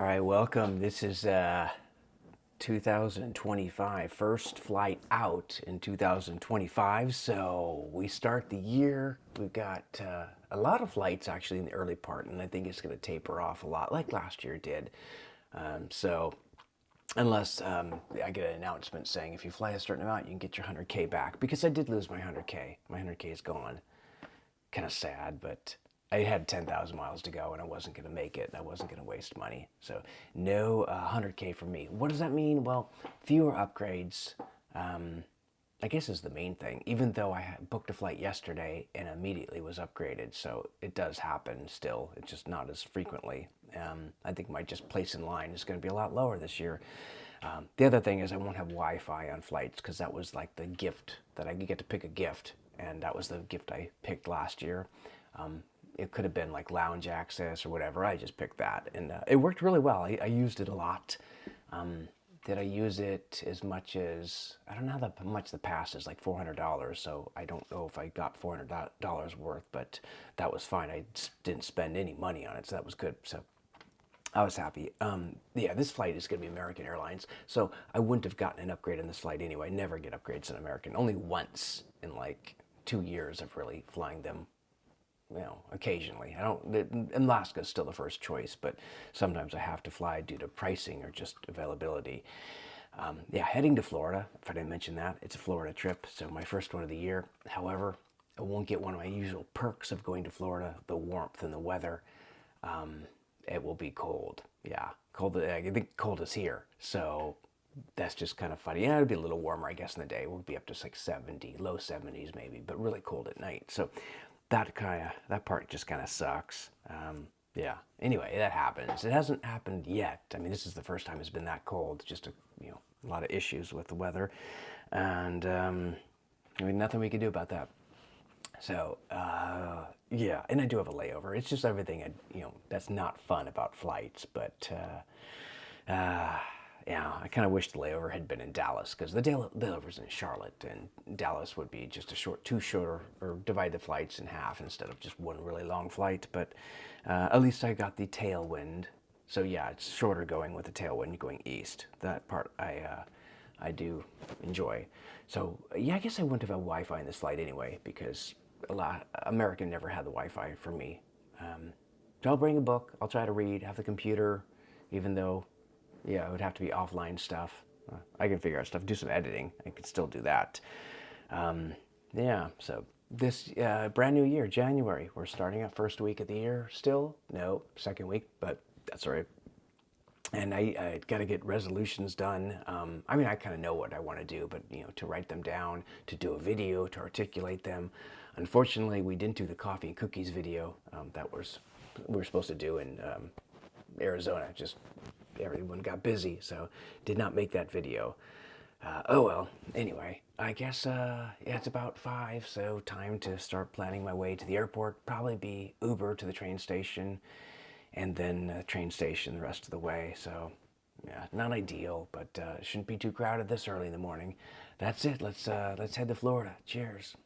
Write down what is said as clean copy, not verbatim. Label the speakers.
Speaker 1: All right, welcome. This is 2025, first flight out in 2025. So we start the year. We've got a lot of flights actually in the early part, and I think it's going to taper off a lot like last year did. So unless I get an announcement saying if you fly a certain amount, you can get your 100K back, because I did lose my 100K. My 100K is gone. Kind of sad, but I had 10,000 miles to go and I wasn't going to make it. I wasn't going to waste money. So no 100K for me. What does that mean? Well, fewer upgrades, I guess is the main thing, even though I had booked a flight yesterday and immediately was upgraded. So it does happen still. It's just not as frequently. I think my just place in line is going to be a lot lower this year. The other thing is I won't have Wi-Fi on flights, because that was like the gift that I get to pick a gift. And that was the gift I picked last year. It could have been like lounge access or whatever. I just picked that, and it worked really well. I used it a lot. Did I use it as much as, I don't know how much the pass is, like $400, so I don't know if I got $400 worth, but that was fine. I didn't spend any money on it, so that was good. So I was happy. Yeah, this flight is going to be American Airlines, so I wouldn't have gotten an upgrade on this flight anyway. I never get upgrades in American. Only once in like 2 years of really flying them, occasionally. Alaska is still the first choice, but sometimes I have to fly due to pricing or just availability. Yeah, heading to Florida, if I didn't mention that, it's a Florida trip, so my first one of the year. However, I won't get one of my usual perks of going to Florida, the warmth and the weather. It will be cold. Yeah, cold. I think cold is here, so that's just kind of funny. Yeah, it'll be a little warmer, I guess, in the day. We'll be up to like 70, low 70s maybe, but really cold at night. So that part just kind of sucks. Yeah. Anyway, that happens. It hasn't happened yet. I mean, this is the first time it's been that cold. Just a lot of issues with the weather, and I mean, nothing we can do about that. So yeah, and I do have a layover. It's just everything that's not fun about flights, but. Yeah, I kind of wish the layover had been in Dallas, because the layover's in Charlotte, and Dallas would be just two shorter, or divide the flights in half instead of just one really long flight. But at least I got the tailwind. So yeah, it's shorter going with the tailwind going east. That part I do enjoy. So yeah, I guess I wouldn't have had Wi-Fi in this flight anyway, because American never had the Wi-Fi for me. So I'll bring a book. I'll try to read. Have the computer, even though. Yeah, it would have to be offline stuff. I can figure out stuff, do some editing. I could still do that. Yeah, so this brand new year, January, we're starting at first week of the year still. No, second week, but that's all right. And I got to get resolutions done. I mean, I kind of know what I want to do, but to write them down, to do a video, to articulate them. Unfortunately, we didn't do the coffee and cookies video that we were supposed to do in Arizona. Just everyone got busy, so did not make that video. Oh well. Anyway, I guess yeah, it's about 5, so time to start planning my way to the airport. Probably be Uber to the train station, and then train station the rest of the way. So yeah, not ideal, but shouldn't be too crowded this early in the morning. That's it. Let's head to Florida. Cheers.